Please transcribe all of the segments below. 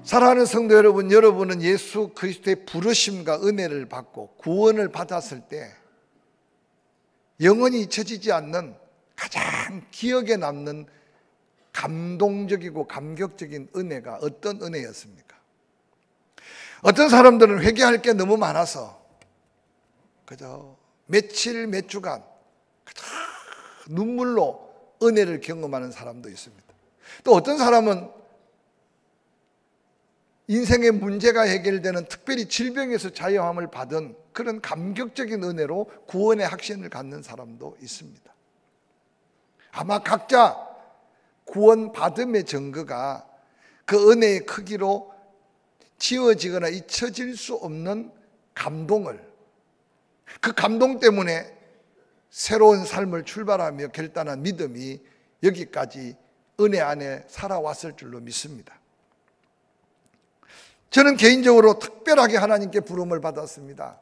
사랑하는 성도 여러분, 여러분은 예수 그리스도의 부르심과 은혜를 받고 구원을 받았을 때 영원히 잊혀지지 않는 가장 기억에 남는 감동적이고 감격적인 은혜가 어떤 은혜였습니까? 어떤 사람들은 회개할 게 너무 많아서 그저 며칠 몇 주간 그저 눈물로 은혜를 경험하는 사람도 있습니다. 또 어떤 사람은 인생의 문제가 해결되는, 특별히 질병에서 자유함을 받은 그런 감격적인 은혜로 구원의 확신을 갖는 사람도 있습니다. 아마 각자 구원받음의 증거가 그 은혜의 크기로 지워지거나 잊혀질 수 없는 감동을, 그 감동 때문에 새로운 삶을 출발하며 결단한 믿음이 여기까지 은혜 안에 살아왔을 줄로 믿습니다. 저는 개인적으로 특별하게 하나님께 부름을 받았습니다.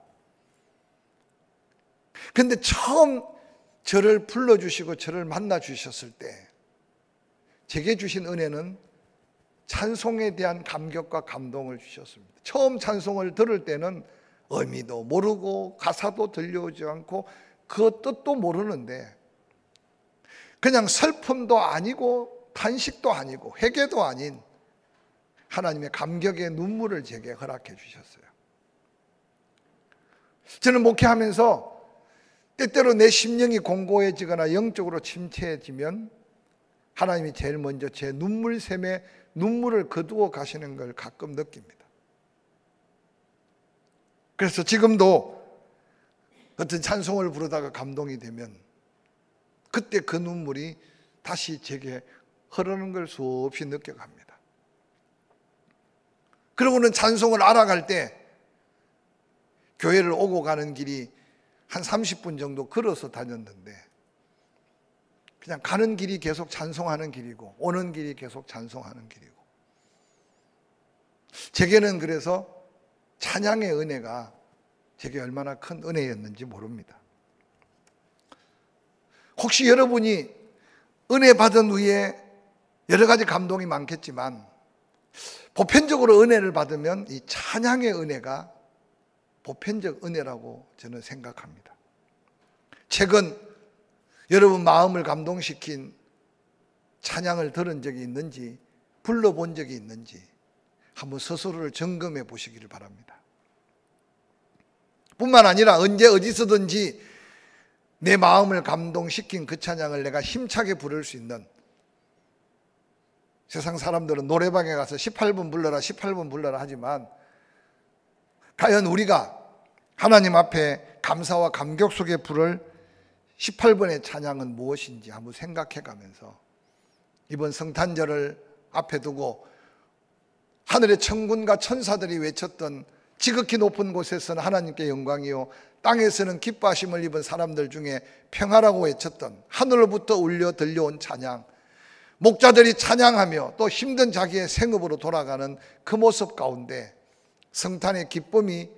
그런데 처음 저를 불러주시고 저를 만나주셨을 때 제게 주신 은혜는 찬송에 대한 감격과 감동을 주셨습니다. 처음 찬송을 들을 때는 의미도 모르고 가사도 들려오지 않고 그 뜻도 모르는데 그냥 슬픔도 아니고 탄식도 아니고 회개도 아닌 하나님의 감격의 눈물을 제게 허락해 주셨어요. 저는 목회하면서 때때로 내 심령이 공고해지거나 영적으로 침체해지면 하나님이 제일 먼저 제 눈물샘에 눈물을 거두어 가시는 걸 가끔 느낍니다. 그래서 지금도 어떤 찬송을 부르다가 감동이 되면 그때 그 눈물이 다시 제게 흐르는 걸 수없이 느껴갑니다. 그러고는 찬송을 알아갈 때 교회를 오고 가는 길이 한 30분 정도 걸어서 다녔는데 그냥 가는 길이 계속 찬송하는 길이고 오는 길이 계속 찬송하는 길이고, 제게는 그래서 찬양의 은혜가 제게 얼마나 큰 은혜였는지 모릅니다. 혹시 여러분이 은혜 받은 후에 여러 가지 감동이 많겠지만 보편적으로 은혜를 받으면 이 찬양의 은혜가 보편적 은혜라고 저는 생각합니다. 최근 여러분 마음을 감동시킨 찬양을 들은 적이 있는지, 불러본 적이 있는지 한번 스스로를 점검해 보시기를 바랍니다. 뿐만 아니라 언제 어디서든지 내 마음을 감동시킨 그 찬양을 내가 힘차게 부를 수 있는, 세상 사람들은 노래방에 가서 18분 불러라 18분 불러라 하지만 과연 우리가 하나님 앞에 감사와 감격 속에 부를 18분의 찬양은 무엇인지 한번 생각해 가면서 이번 성탄절을 앞에 두고 하늘의 천군과 천사들이 외쳤던 지극히 높은 곳에서는 하나님께 영광이요 땅에서는 기뻐하심을 입은 사람들 중에 평화라고 외쳤던 하늘로부터 울려 들려온 찬양, 목자들이 찬양하며 또 힘든 자기의 생업으로 돌아가는 그 모습 가운데 성탄의 기쁨이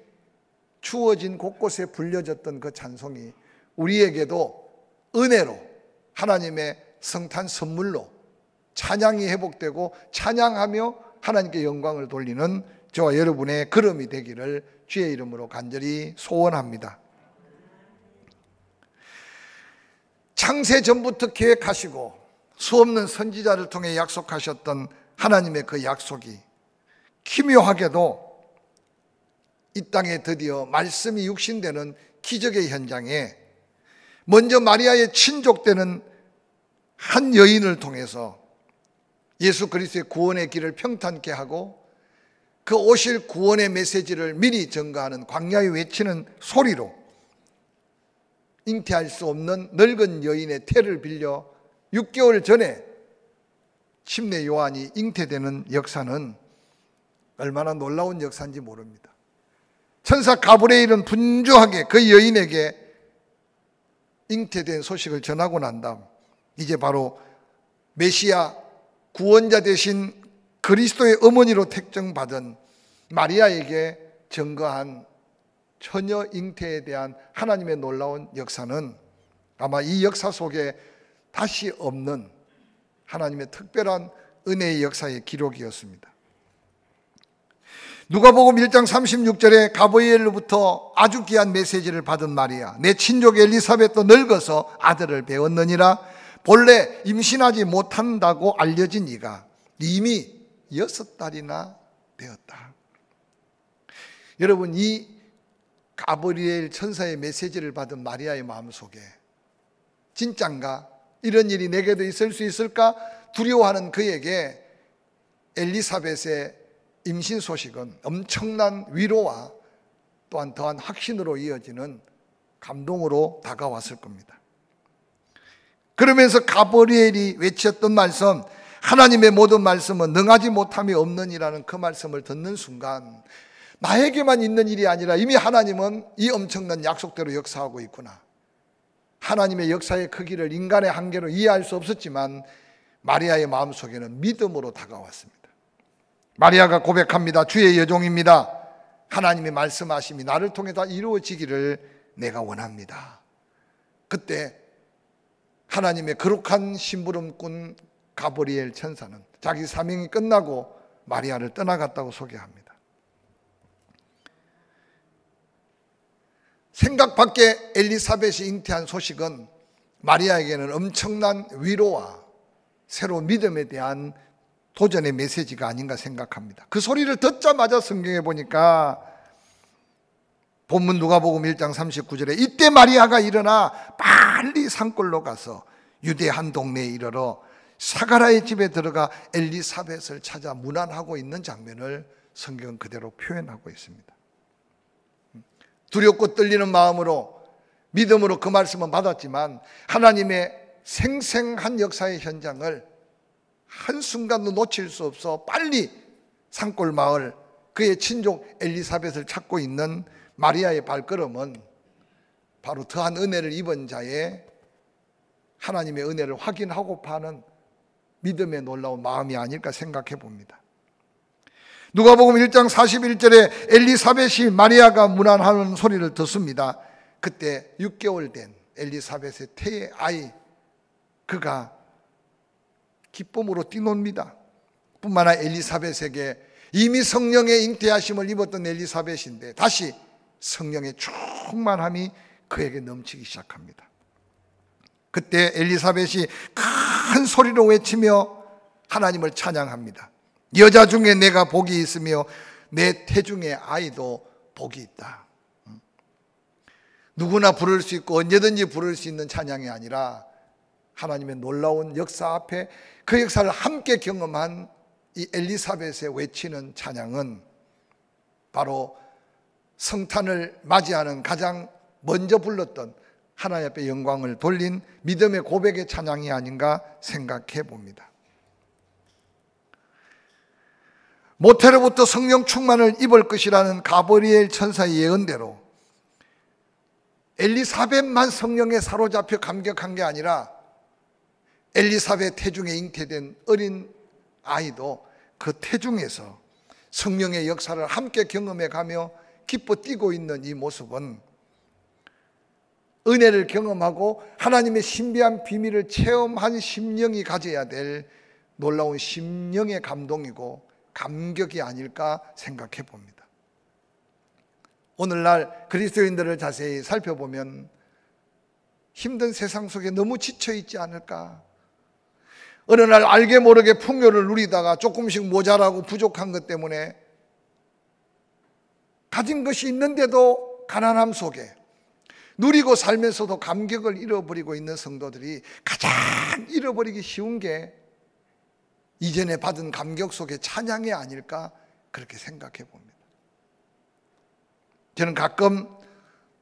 추워진 곳곳에 불려졌던 그 찬송이 우리에게도 은혜로 하나님의 성탄 선물로 찬양이 회복되고 찬양하며 하나님께 영광을 돌리는 저와 여러분의 걸음이 되기를 주의 이름으로 간절히 소원합니다. 창세 전부터 계획하시고 수없는 선지자를 통해 약속하셨던 하나님의 그 약속이 기묘하게도 이 땅에 드디어 말씀이 육신되는 기적의 현장에 먼저 마리아의 친족되는 한 여인을 통해서 예수 그리스도의 구원의 길을 평탄케 하고 그 오실 구원의 메시지를 미리 전가하는, 광야에 외치는 소리로 잉태할 수 없는 늙은 여인의 태를 빌려 6개월 전에 침례 요한이 잉태되는 역사는 얼마나 놀라운 역사인지 모릅니다. 천사 가브리엘은 분주하게 그 여인에게 잉태된 소식을 전하고 난 다음 이제 바로 메시아 구원자 되신 그리스도의 어머니로 택정받은 마리아에게 증거한 처녀 잉태에 대한 하나님의 놀라운 역사는 아마 이 역사 속에 다시 없는 하나님의 특별한 은혜의 역사의 기록이었습니다. 누가복음 1장 36절에 가브리엘로부터 아주 귀한 메시지를 받은 마리아, 내 친족 엘리사벳도 늙어서 아들을 배웠느니라. 본래 임신하지 못한다고 알려진 이가 이미 6달이나 되었다. 여러분, 이 가브리엘 천사의 메시지를 받은 마리아의 마음속에 진짠가? 이런 일이 내게도 있을 수 있을까? 두려워하는 그에게 엘리사벳의 임신 소식은 엄청난 위로와 또한 더한 확신으로 이어지는 감동으로 다가왔을 겁니다. 그러면서 가브리엘이 외쳤던 말씀, 하나님의 모든 말씀은 능하지 못함이 없느니라는 그 말씀을 듣는 순간 나에게만 있는 일이 아니라 이미 하나님은 이 엄청난 약속대로 역사하고 있구나. 하나님의 역사의 크기를 인간의 한계로 이해할 수 없었지만 마리아의 마음속에는 믿음으로 다가왔습니다. 마리아가 고백합니다. 주의 여종입니다. 하나님의 말씀하심이 나를 통해 다 이루어지기를 내가 원합니다. 그때 하나님의 거룩한 심부름 꾼 가브리엘 천사는 자기 사명이 끝나고 마리아를 떠나갔다고 소개합니다. 생각 밖의 엘리사벳이 잉태한 소식은 마리아에게는 엄청난 위로와 새로운 믿음에 대한 도전의 메시지가 아닌가 생각합니다. 그 소리를 듣자마자 성경에 보니까 본문 누가복음 1장 39절에 이때 마리아가 일어나 빨리 산골로 가서 유대 한 동네에 이르러 사가랴의 집에 들어가 엘리사벳을 찾아 문안하고 있는 장면을 성경은 그대로 표현하고 있습니다. 두렵고 떨리는 마음으로 믿음으로 그 말씀은 받았지만 하나님의 생생한 역사의 현장을 한순간도 놓칠 수 없어 빨리 산골 마을 그의 친족 엘리사벳을 찾고 있는 마리아의 발걸음은 바로 더한 은혜를 입은 자의 하나님의 은혜를 확인하고파 하는 믿음의 놀라운 마음이 아닐까 생각해 봅니다. 누가복음 1장 41절에 엘리사벳이 마리아가 문안하는 소리를 듣습니다. 그때 6개월 된 엘리사벳의 태의 아이, 그가 기쁨으로 뛰놉니다. 뿐만 아니라 엘리사벳에게 이미 성령의 잉태하심을 입었던 엘리사벳인데 다시 성령의 충만함이 그에게 넘치기 시작합니다. 그때 엘리사벳이 큰 소리로 외치며 하나님을 찬양합니다. 여자 중에 내가 복이 있으며 내 태중의 아이도 복이 있다. 누구나 부를 수 있고 언제든지 부를 수 있는 찬양이 아니라 하나님의 놀라운 역사 앞에 그 역사를 함께 경험한 이 엘리사벳의 외치는 찬양은 바로 성탄을 맞이하는 가장 먼저 불렀던 하나님 앞에 영광을 돌린 믿음의 고백의 찬양이 아닌가 생각해 봅니다. 모태로부터 성령 충만을 입을 것이라는 가브리엘 천사의 예언대로 엘리사벳만 성령에 사로잡혀 감격한 게 아니라 엘리사벳 태중에 잉태된 어린 아이도 그 태중에서 성령의 역사를 함께 경험해 가며 기뻐 뛰고 있는 이 모습은 은혜를 경험하고 하나님의 신비한 비밀을 체험한 심령이 가져야 될 놀라운 심령의 감동이고 감격이 아닐까 생각해 봅니다. 오늘날 그리스도인들을 자세히 살펴보면 힘든 세상 속에 너무 지쳐 있지 않을까? 어느 날 알게 모르게 풍요를 누리다가 조금씩 모자라고 부족한 것 때문에 가진 것이 있는데도 가난함 속에 누리고 살면서도 감격을 잃어버리고 있는 성도들이 가장 잃어버리기 쉬운 게 이전에 받은 감격 속의 찬양이 아닐까 그렇게 생각해 봅니다. 저는 가끔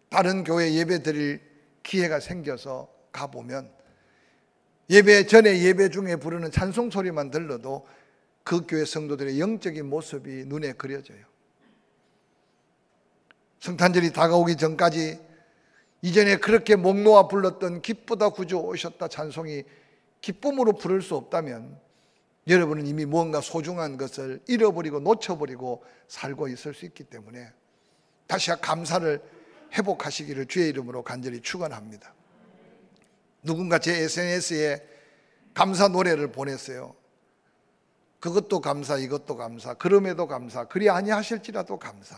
다른 교회 예배 드릴 기회가 생겨서 가보면 예배 전에 예배 중에 부르는 찬송 소리만 들러도 그 교회 성도들의 영적인 모습이 눈에 그려져요. 성탄절이 다가오기 전까지 이전에 그렇게 목 놓아 불렀던 기쁘다 구주 오셨다 찬송이 기쁨으로 부를 수 없다면 여러분은 이미 무언가 소중한 것을 잃어버리고 놓쳐버리고 살고 있을 수 있기 때문에 다시 감사를 회복하시기를 주의 이름으로 간절히 축원합니다. 누군가 제 SNS에 감사 노래를 보냈어요. 그것도 감사, 이것도 감사, 그럼에도 감사, 그리 아니하실지라도 감사.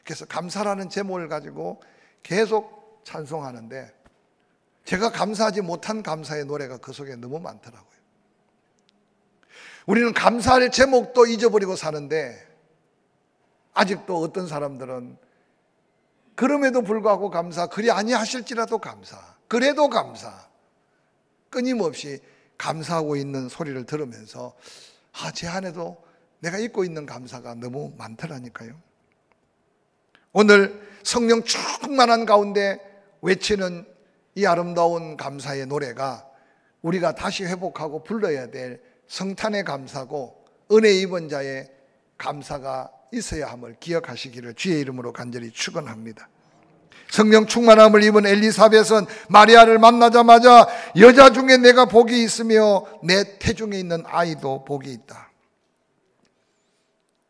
그래서 감사라는 제목을 가지고 계속 찬송하는데, 제가 감사하지 못한 감사의 노래가 그 속에 너무 많더라고요. 우리는 감사할 제목도 잊어버리고 사는데, 아직도 어떤 사람들은 그럼에도 불구하고 감사, 그리 아니하실지라도 감사, 그래도 감사, 끊임없이 감사하고 있는 소리를 들으면서 제 안에도 내가 잊고 있는 감사가 너무 많더라니까요. 오늘 성령 충만한 가운데 외치는 이 아름다운 감사의 노래가 우리가 다시 회복하고 불러야 될 성탄의 감사고 은혜 입은 자의 감사가 있어야 함을 기억하시기를 주의 이름으로 간절히 축원합니다. 성령 충만함을 입은 엘리사벳은 마리아를 만나자마자 여자 중에 내가 복이 있으며 내 태중에 있는 아이도 복이 있다.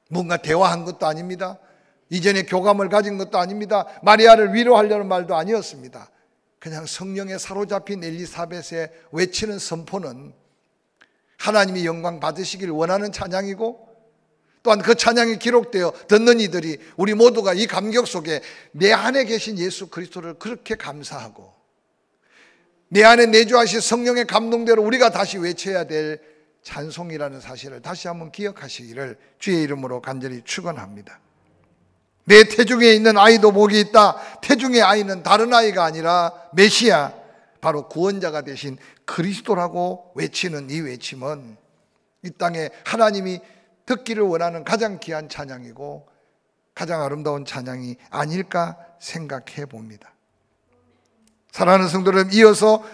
뭔가 대화한 것도 아닙니다. 이전에 교감을 가진 것도 아닙니다. 마리아를 위로하려는 말도 아니었습니다. 그냥 성령에 사로잡힌 엘리사벳의 외치는 선포는 하나님이 영광 받으시길 원하는 찬양이고, 또한 그 찬양이 기록되어 듣는 이들이 우리 모두가 이 감격 속에 내 안에 계신 예수 그리스도를 그렇게 감사하고 내 안에 내주하신 성령의 감동대로 우리가 다시 외쳐야 될 찬송이라는 사실을 다시 한번 기억하시기를 주의 이름으로 간절히 축원합니다. 내 태중에 있는 아이도 복이 있다. 태중의 아이는 다른 아이가 아니라 메시아, 바로 구원자가 되신 그리스도라고 외치는 이 외침은 이 땅에 하나님이 듣기를 원하는 가장 귀한 찬양이고 가장 아름다운 찬양이 아닐까 생각해 봅니다. 사랑하는 성도 여러분, 이어서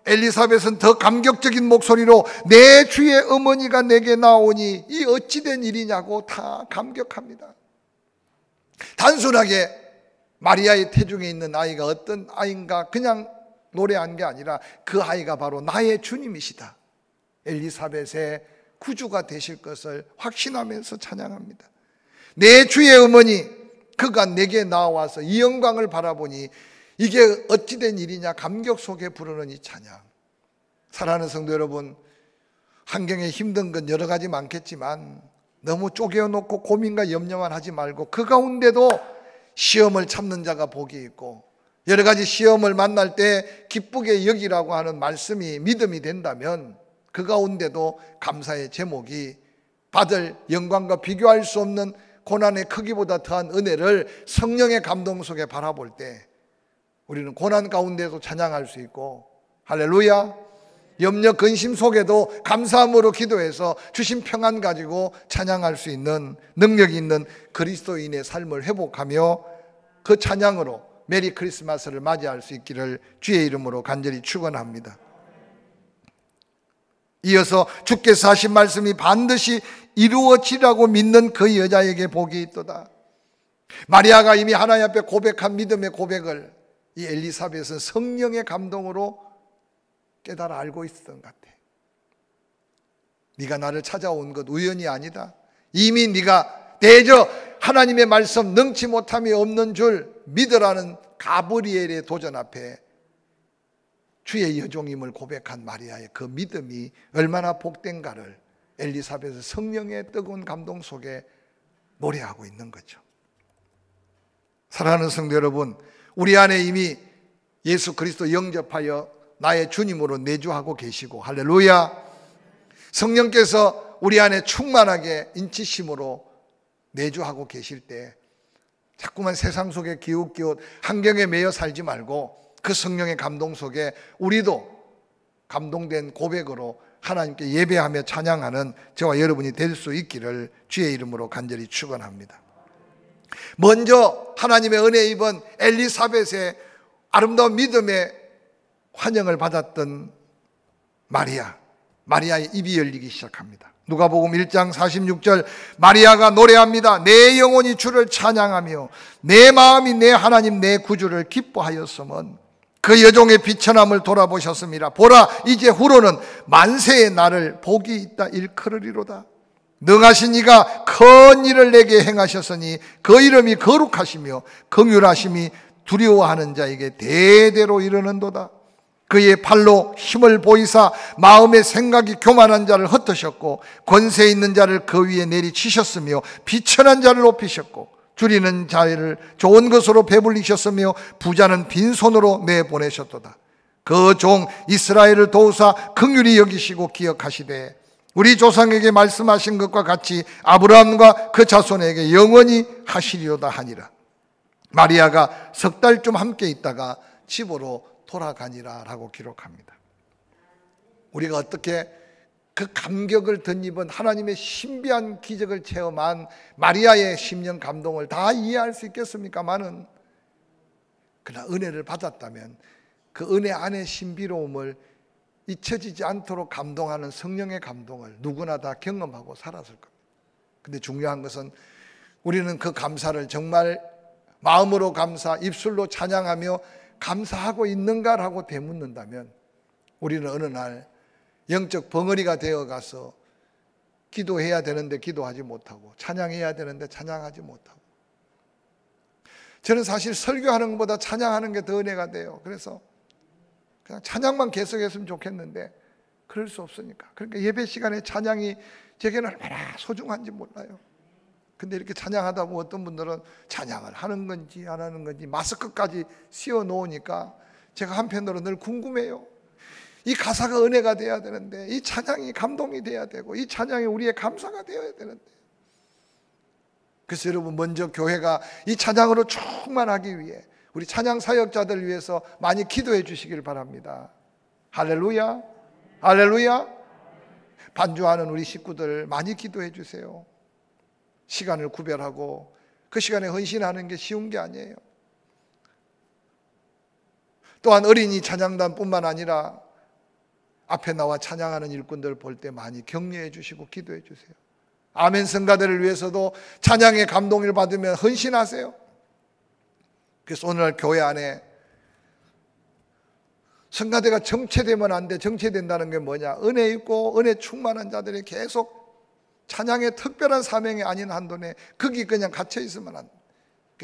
엘리사벳은 더 감격적인 목소리로 내 주의 어머니가 내게 나오니 이 어찌된 일이냐고 다 감격합니다. 단순하게 마리아의 태중에 있는 아이가 어떤 아이인가 그냥 노래한 게 아니라 그 아이가 바로 나의 주님이시다, 엘리사벳의 구주가 되실 것을 확신하면서 찬양합니다. 내 주의 어머니, 그가 내게 나와서 이 영광을 바라보니 이게 어찌된 일이냐 감격 속에 부르는 이 찬양. 사랑하는 성도 여러분, 환경에 힘든 건 여러 가지 많겠지만 너무 쪼개어놓고 고민과 염려만 하지 말고 그 가운데도 시험을 참는 자가 복이 있고 여러 가지 시험을 만날 때 기쁘게 여기라고 하는 말씀이 믿음이 된다면 그 가운데도 감사의 제목이 받을 영광과 비교할 수 없는 고난의 크기보다 더한 은혜를 성령의 감동 속에 바라볼 때 우리는 고난 가운데도 찬양할 수 있고, 할렐루야, 염려 근심 속에도 감사함으로 기도해서 주신 평안 가지고 찬양할 수 있는 능력이 있는 그리스도인의 삶을 회복하며 그 찬양으로 메리 크리스마스를 맞이할 수 있기를 주의 이름으로 간절히 축원합니다. 이어서 주께서 하신 말씀이 반드시 이루어지라고 믿는 그 여자에게 복이 있도다. 마리아가 이미 하나님 앞에 고백한 믿음의 고백을 이 엘리사벳은 성령의 감동으로 깨달아 알고 있었던 것 같아. 네가 나를 찾아온 것 우연이 아니다. 이미 네가 대저 하나님의 말씀 능치 못함이 없는 줄 믿으라는 가브리엘의 도전 앞에 주의 여종임을 고백한 마리아의 그 믿음이 얼마나 복된가를 엘리사벳의 성령의 뜨거운 감동 속에 노래하고 있는 거죠. 사랑하는 성도 여러분, 우리 안에 이미 예수 그리스도 영접하여 나의 주님으로 내주하고 계시고, 할렐루야, 성령께서 우리 안에 충만하게 인치심으로 내주하고 계실 때 자꾸만 세상 속에 기웃기웃 환경에 매여 살지 말고 그 성령의 감동 속에 우리도 감동된 고백으로 하나님께 예배하며 찬양하는 저와 여러분이 될 수 있기를 주의 이름으로 간절히 축원합니다. 먼저 하나님의 은혜 입은 엘리사벳의 아름다운 믿음의 환영을 받았던 마리아의 입이 열리기 시작합니다. 누가복음 1장 46절, 마리아가 노래합니다. 내 영혼이 주를 찬양하며 내 마음이 내 하나님 내 구주를 기뻐하였음은 그 여종의 비천함을 돌아보셨습니다. 보라, 이제 후로는 만세의 날을 복이 있다 일컬으리로다. 능하신 이가 큰 일을 내게 행하셨으니 그 이름이 거룩하시며 긍휼하심이 두려워하는 자에게 대대로 이르는도다. 그의 팔로 힘을 보이사 마음의 생각이 교만한 자를 흩으셨고 권세 있는 자를 그 위에 내리치셨으며 비천한 자를 높이셨고 줄이는 자를 좋은 것으로 배불리셨으며 부자는 빈손으로 내보내셨도다. 그 종 이스라엘을 도우사 긍휼히 여기시고 기억하시되 우리 조상에게 말씀하신 것과 같이 아브라함과 그 자손에게 영원히 하시리로다 하니라. 마리아가 석 달쯤 함께 있다가 집으로 돌아가니라 라고 기록합니다. 우리가 어떻게 그 감격을 덧입은 하나님의 신비한 기적을 체험한 마리아의 심령 감동을 다 이해할 수 있겠습니까마는, 그러나 은혜를 받았다면 그 은혜 안의 신비로움을 잊혀지지 않도록 감동하는 성령의 감동을 누구나 다 경험하고 살았을 겁니다. 근데 중요한 것은 우리는 그 감사를 정말 마음으로 감사, 입술로 찬양하며 감사하고 있는가라고 되묻는다면 우리는 어느 날 영적 벙어리가 되어가서 기도해야 되는데 기도하지 못하고 찬양해야 되는데 찬양하지 못하고, 저는 사실 설교하는 것보다 찬양하는 게 더 은혜가 돼요. 그래서 그냥 찬양만 계속했으면 좋겠는데 그럴 수 없으니까. 그러니까 예배 시간에 찬양이 제게는 얼마나 소중한지 몰라요. 근데 이렇게 찬양하다 보면 어떤 분들은 찬양을 하는 건지 안 하는 건지 마스크까지 씌워 놓으니까 제가 한편으로 늘 궁금해요. 이 가사가 은혜가 돼야 되는데, 이 찬양이 감동이 돼야 되고, 이 찬양이 우리의 감사가 되어야 되는데, 그래서 여러분 먼저 교회가 이 찬양으로 충만하기 위해 우리 찬양 사역자들 위해서 많이 기도해 주시길 바랍니다. 할렐루야, 할렐루야. 반주하는 우리 식구들 많이 기도해 주세요. 시간을 구별하고 그 시간에 헌신하는 게 쉬운 게 아니에요. 또한 어린이 찬양단뿐만 아니라 앞에 나와 찬양하는 일꾼들 볼 때 많이 격려해 주시고 기도해 주세요. 아멘 성가대를 위해서도 찬양의 감동을 받으면 헌신하세요. 그래서 오늘 교회 안에 성가대가 정체되면 안 돼. 정체된다는 게 뭐냐? 은혜 있고 은혜 충만한 자들이 계속 찬양의 특별한 사명이 아닌 한도에 거기 그냥 갇혀 있으면 안 돼.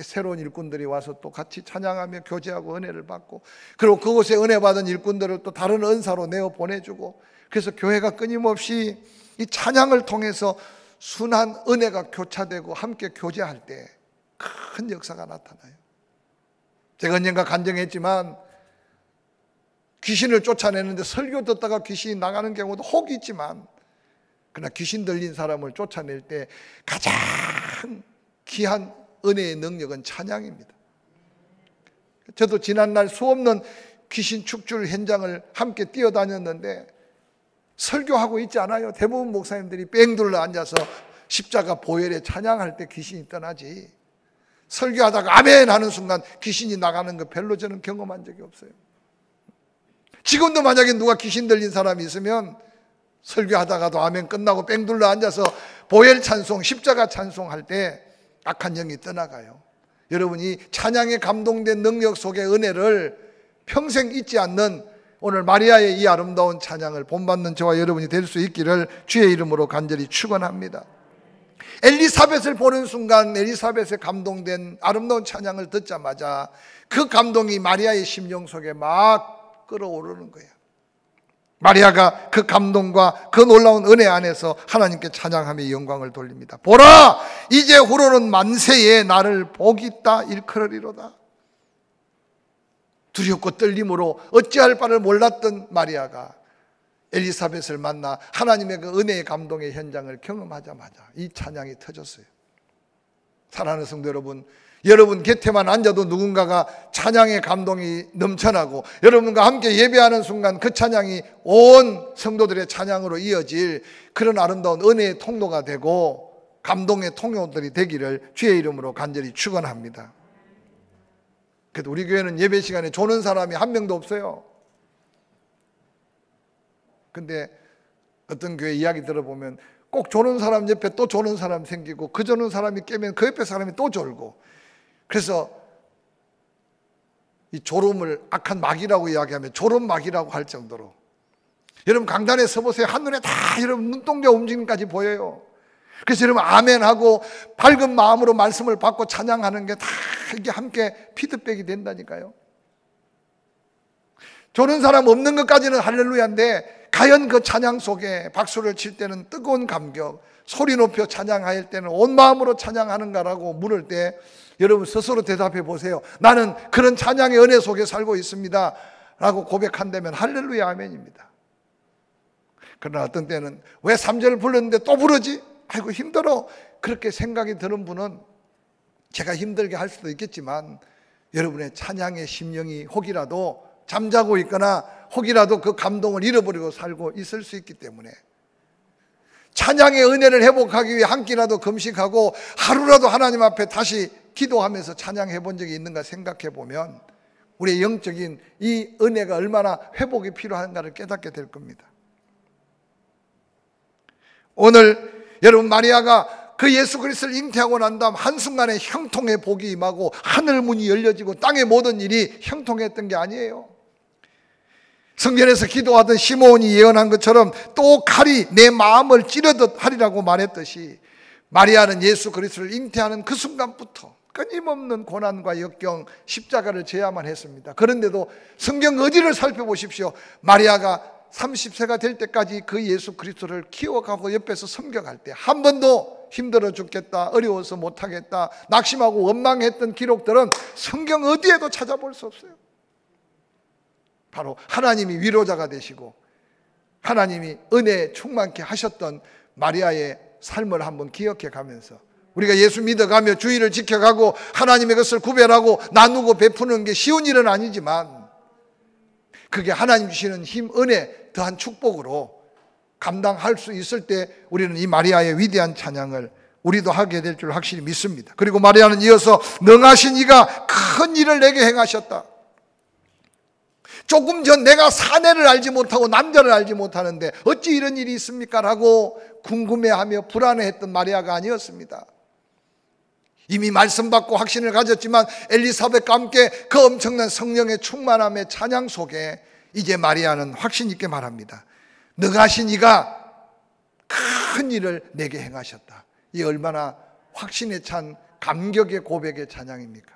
새로운 일꾼들이 와서 또 같이 찬양하며 교제하고 은혜를 받고, 그리고 그곳에 은혜 받은 일꾼들을 또 다른 은사로 내어 보내주고, 그래서 교회가 끊임없이 이 찬양을 통해서 순한 은혜가 교차되고 함께 교제할 때 큰 역사가 나타나요. 제가 언젠가 간증했지만 귀신을 쫓아내는데 설교 듣다가 귀신이 나가는 경우도 혹 있지만, 그러나 귀신 들린 사람을 쫓아낼 때 가장 귀한 은혜의 능력은 찬양입니다. 저도 지난날 수없는 귀신 축출 현장을 함께 뛰어다녔는데 설교하고 있지 않아요. 대부분 목사님들이 뺑 둘러 앉아서 십자가 보혈에 찬양할 때 귀신이 떠나지, 설교하다가 아멘 하는 순간 귀신이 나가는 거 별로 저는 경험한 적이 없어요. 지금도 만약에 누가 귀신 들린 사람이 있으면 설교하다가도 아멘 끝나고 뺑 둘러 앉아서 보혈 찬송, 십자가 찬송할 때 악한 영이 떠나가요. 여러분이 찬양에 감동된 능력 속의 은혜를 평생 잊지 않는 오늘 마리아의 이 아름다운 찬양을 본받는 저와 여러분이 될 수 있기를 주의 이름으로 간절히 축원합니다. 엘리사벳을 보는 순간 엘리사벳에 감동된 아름다운 찬양을 듣자마자 그 감동이 마리아의 심령 속에 막 끌어오르는 거예요. 마리아가 그 감동과 그 놀라운 은혜 안에서 하나님께 찬양하며 영광을 돌립니다. 보라, 이제 후로는 만세에 나를 복이 있다 일컬으리로다. 두렵고 떨림으로 어찌할 바를 몰랐던 마리아가 엘리사벳을 만나 하나님의 그 은혜의 감동의 현장을 경험하자마자 이 찬양이 터졌어요. 사랑하는 성도 여러분, 여러분 곁에만 앉아도 누군가가 찬양의 감동이 넘쳐나고 여러분과 함께 예배하는 순간 그 찬양이 온 성도들의 찬양으로 이어질 그런 아름다운 은혜의 통로가 되고 감동의 통로들이 되기를 주의 이름으로 간절히 축원합니다. 그래도 우리 교회는 예배 시간에 조는 사람이 한 명도 없어요. 근데 어떤 교회 이야기 들어보면 꼭 조는 사람 옆에 또 조는 사람 생기고 그 조는 사람이 깨면 그 옆에 사람이 또 졸고, 그래서 이 졸음을 악한 마귀라고 이야기하면 졸음마귀라고 할 정도로, 여러분 강단에 서보세요. 한눈에 다 여러분 눈동자 움직임까지 보여요. 그래서 여러분 아멘하고 밝은 마음으로 말씀을 받고 찬양하는 게 다 이게 함께 피드백이 된다니까요. 조는 사람 없는 것까지는 할렐루야인데 과연 그 찬양 속에 박수를 칠 때는 뜨거운 감격, 소리 높여 찬양할 때는 온 마음으로 찬양하는가라고 물을 때 여러분 스스로 대답해 보세요. 나는 그런 찬양의 은혜 속에 살고 있습니다 라고 고백한다면 할렐루야 아멘입니다. 그러나 어떤 때는 왜 3절을 불렀는데 또 부르지? 아이고 힘들어. 그렇게 생각이 드는 분은 제가 힘들게 할 수도 있겠지만 여러분의 찬양의 심령이 혹이라도 잠자고 있거나 혹이라도 그 감동을 잃어버리고 살고 있을 수 있기 때문에 찬양의 은혜를 회복하기 위해 한 끼라도 금식하고 하루라도 하나님 앞에 다시 기도하면서 찬양해 본 적이 있는가 생각해 보면 우리의 영적인 이 은혜가 얼마나 회복이 필요한가를 깨닫게 될 겁니다. 오늘 여러분 마리아가 그 예수 그리스도를 잉태하고 난 다음 한순간에 형통의 복이 임하고 하늘 문이 열려지고 땅의 모든 일이 형통했던 게 아니에요. 성전에서 기도하던 시므온이 예언한 것처럼 또 칼이 내 마음을 찌르듯 하리라고 말했듯이 마리아는 예수 그리스도를 잉태하는 그 순간부터 끊임없는 고난과 역경, 십자가를 져야만 했습니다. 그런데도 성경 어디를 살펴보십시오. 마리아가 30세가 될 때까지 그 예수 그리스도를 키워가고 옆에서 섬겨갈 때 한 번도 힘들어 죽겠다, 어려워서 못하겠다, 낙심하고 원망했던 기록들은 성경 어디에도 찾아볼 수 없어요. 바로 하나님이 위로자가 되시고 하나님이 은혜에 충만케 하셨던 마리아의 삶을 한번 기억해 가면서 우리가 예수 믿어가며 주의를 지켜가고 하나님의 것을 구별하고 나누고 베푸는 게 쉬운 일은 아니지만 그게 하나님 주시는 힘, 은혜, 더한 축복으로 감당할 수 있을 때 우리는 이 마리아의 위대한 찬양을 우리도 하게 될 줄 확실히 믿습니다. 그리고 마리아는 이어서 능하신 이가 큰 일을 내게 행하셨다. 조금 전 내가 사내를 알지 못하고 남자를 알지 못하는데 어찌 이런 일이 있습니까? 라고 궁금해하며 불안해했던 마리아가 아니었습니다. 이미 말씀받고 확신을 가졌지만 엘리사벳과 함께 그 엄청난 성령의 충만함의 찬양 속에 이제 마리아는 확신 있게 말합니다. 능하신 이가 큰 일을 내게 행하셨다. 이 얼마나 확신에 찬 감격의 고백의 찬양입니까?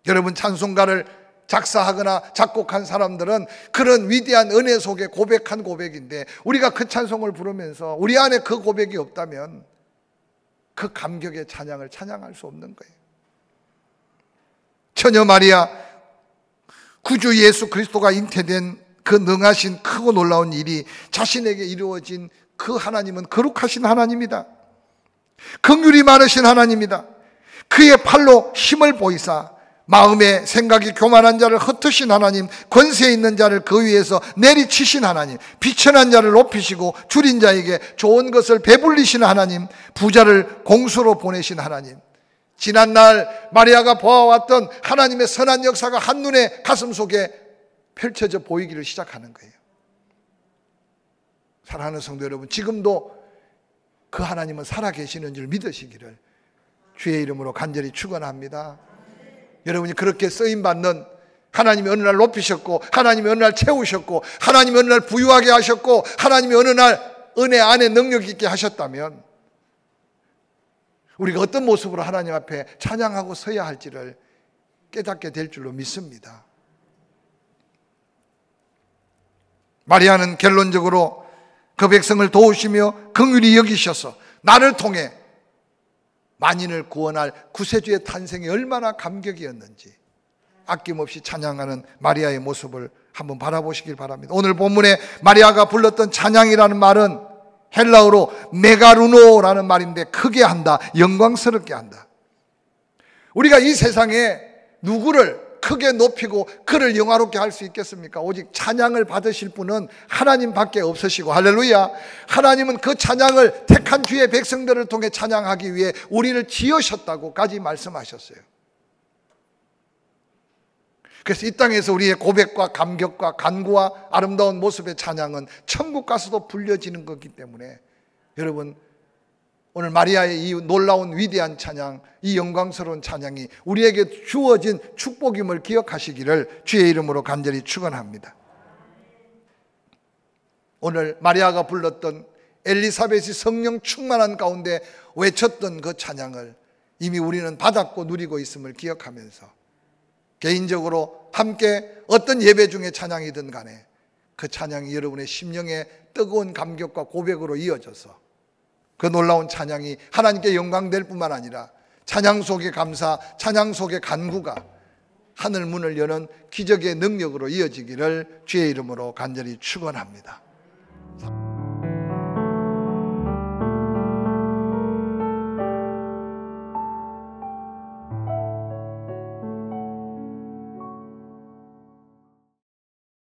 여러분 찬송가를 작사하거나 작곡한 사람들은 그런 위대한 은혜 속에 고백한 고백인데 우리가 그 찬송을 부르면서 우리 안에 그 고백이 없다면 그 감격의 찬양을 찬양할 수 없는 거예요. 처녀 마리아, 구주 예수 그리스도가 잉태된 그 능하신 크고 놀라운 일이 자신에게 이루어진 그 하나님은 거룩하신 하나님이다. 긍휼이 많으신 하나님이다. 그의 팔로 힘을 보이사 마음의 생각이 교만한 자를 흩으신 하나님, 권세 있는 자를 그 위에서 내리치신 하나님, 비천한 자를 높이시고 줄인 자에게 좋은 것을 배불리신 하나님, 부자를 공수로 보내신 하나님. 지난날 마리아가 보아왔던 하나님의 선한 역사가 한눈에 가슴 속에 펼쳐져 보이기를 시작하는 거예요. 사랑하는 성도 여러분, 지금도 그 하나님은 살아계시는 줄 믿으시기를 주의 이름으로 간절히 축원합니다. 여러분이 그렇게 쓰임받는 하나님이 어느 날 높이셨고 하나님이 어느 날 채우셨고 하나님이 어느 날 부유하게 하셨고 하나님이 어느 날 은혜 안에 능력 있게 하셨다면 우리가 어떤 모습으로 하나님 앞에 찬양하고 서야 할지를 깨닫게 될 줄로 믿습니다. 마리아는 결론적으로 그 백성을 도우시며 긍휼히 여기셔서 나를 통해 만인을 구원할 구세주의 탄생이 얼마나 감격이었는지 아낌없이 찬양하는 마리아의 모습을 한번 바라보시길 바랍니다. 오늘 본문에 마리아가 불렀던 찬양이라는 말은 헬라어로 메가루노라는 말인데 크게 한다, 영광스럽게 한다. 우리가 이 세상에 누구를 크게 높이고 그를 영화롭게 할 수 있겠습니까? 오직 찬양을 받으실 분은 하나님밖에 없으시고, 할렐루야. 하나님은 그 찬양을 택한 주의 백성들을 통해 찬양하기 위해 우리를 지으셨다고까지 말씀하셨어요. 그래서 이 땅에서 우리의 고백과 감격과 간구와 아름다운 모습의 찬양은 천국 가서도 불려지는 거기 때문에 여러분, 오늘 마리아의 이 놀라운 위대한 찬양, 이 영광스러운 찬양이 우리에게 주어진 축복임을 기억하시기를 주의 이름으로 간절히 축원합니다. 오늘 마리아가 불렀던 엘리사벳이 성령 충만한 가운데 외쳤던 그 찬양을 이미 우리는 받았고 누리고 있음을 기억하면서 개인적으로 함께 어떤 예배 중에 찬양이든 간에 그 찬양이 여러분의 심령에 뜨거운 감격과 고백으로 이어져서 그 놀라운 찬양이 하나님께 영광될 뿐만 아니라 찬양 속의 감사, 찬양 속의 간구가 하늘 문을 여는 기적의 능력으로 이어지기를 주의 이름으로 간절히 축원합니다.